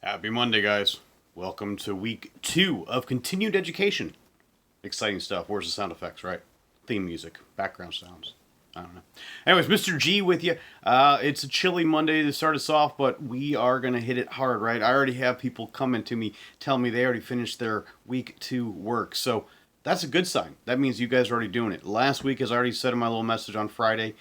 Happy Monday, guys. Welcome to week 2 of continued education. Exciting stuff. Where's the sound effects, right? Theme music, background sounds. I don't know. Anyways, Mr. G with you. It's a chilly Monday to start us off, but we are going to hit it hard, right? I already have people coming to me telling me they already finished their week 2 work. So that's a good sign. That means you guys are already doing it. Last week, as I already said in my little message on Friday,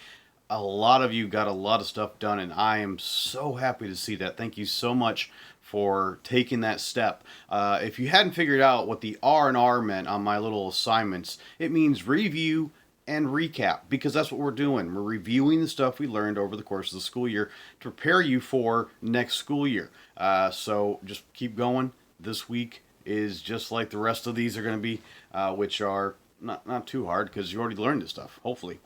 a lot of you got a lot of stuff done, and I am so happy to see that. Thank you so much for taking that step. If you hadn't figured out what the R&R meant on my little assignments, it means review and recap, because that's what we're doing. We're reviewing the stuff we learned over the course of the school year to prepare you for next school year. So just keep going. This week is just like the rest of these are going to be, which are not too hard because you already learned this stuff, hopefully.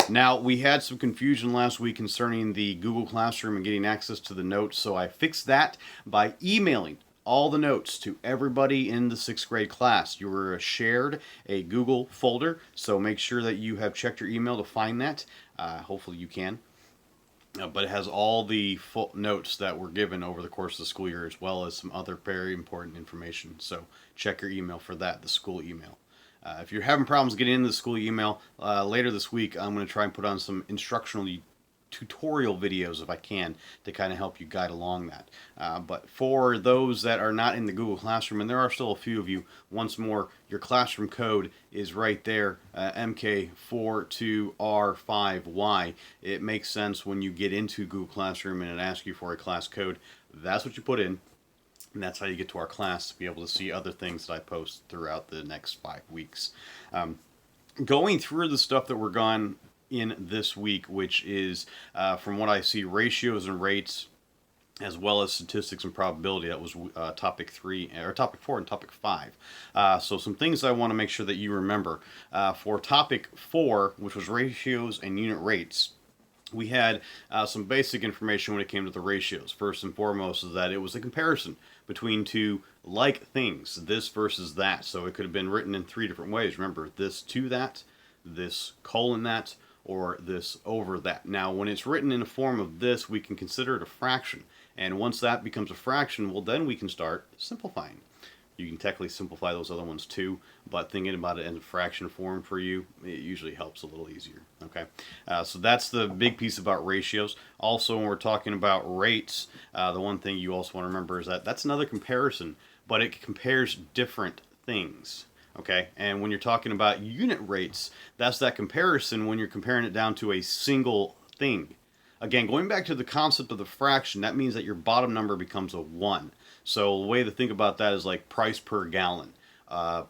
Now, we had some confusion last week concerning the Google Classroom and getting access to the notes, so I fixed that by emailing all the notes to everybody in the 6th grade class. You were shared a Google folder, so make sure that you have checked your email to find that. Hopefully you can. But it has all the full notes that were given over the course of the school year, as well as some other very important information. So check your email for that, the school email. If you're having problems getting into the school email, later this week I'm going to try and put on some instructional tutorial videos if I can to kind of help you guide along that. But for those that are not in the Google Classroom, and there are still a few of you, once more, your classroom code is right there, MK42R5Y. It makes sense when you get into Google Classroom and it asks you for a class code. That's what you put in. And that's how you get to our class to be able to see other things that I post throughout the next 5 weeks. Going through the stuff that we're gone in this week, which is, from what I see, ratios and rates, as well as statistics and probability. That was topic 3, or topic 4 and topic 5. So some things I want to make sure that you remember. For topic 4, which was ratios and unit rates, we had some basic information when it came to the ratios. First and foremost is that it was a comparison between two like things, this versus that. So it could have been written in 3 different ways. Remember, this to that, this colon that, or this over that. Now, when it's written in a form of this, we can consider it a fraction. And once that becomes a fraction, well, then we can start simplifying. You can technically simplify those other ones too, but thinking about it in a fraction form for you, it usually helps a little easier. Okay, so that's the big piece about ratios. Also, when we're talking about rates, the one thing you also want to remember is that that's another comparison, but it compares different things. Okay, and when you're talking about unit rates, that's that comparison when you're comparing it down to a single thing. Again, going back to the concept of the fraction, that means that your bottom number becomes a 1. So the way to think about that is like price per gallon,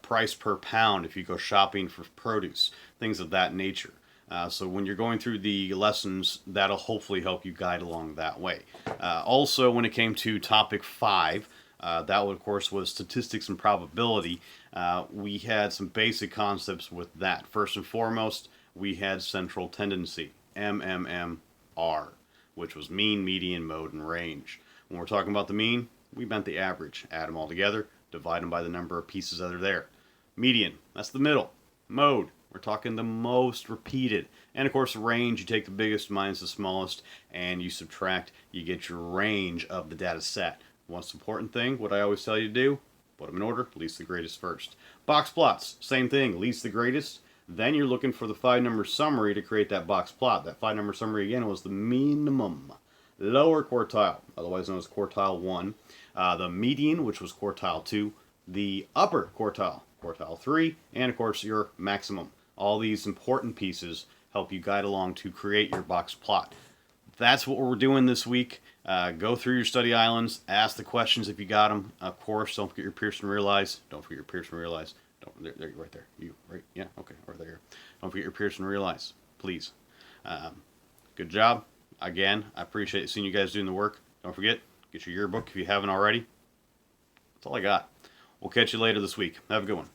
price per pound if you go shopping for produce, things of that nature. So when you're going through the lessons, that'll hopefully help you guide along that way. Also, when it came to topic 5, that, of course, was statistics and probability. We had some basic concepts with that. First and foremost, we had central tendency, MMR, which was mean, median, mode, and range. When we're talking about the mean, we meant the average. Add them all together, divide them by the number of pieces that are there. Median, that's the middle. Mode, we're talking the most repeated. And of course, range, you take the biggest minus the smallest, and you subtract, you get your range of the data set. Most important thing, what I always tell you to do, put them in order, least the greatest first. Box plots, same thing, least the greatest. Then you're looking for the 5-number summary to create that box plot. That 5-number summary, again, was the minimum. Lower quartile, otherwise known as quartile 1. The median, which was quartile 2. The upper quartile, quartile 3. And, of course, your maximum. All these important pieces help you guide along to create your box plot. That's what we're doing this week. Go through your study islands. Ask the questions if you got them. Of course, don't forget your Pearson Realize. Don't forget your Pearson Realize. There, right there. You, right? Yeah, okay, right there. Don't forget your Pearson Realize, please. Good job. Again, I appreciate seeing you guys doing the work. Don't forget, get your yearbook if you haven't already. That's all I got. We'll catch you later this week. Have a good one.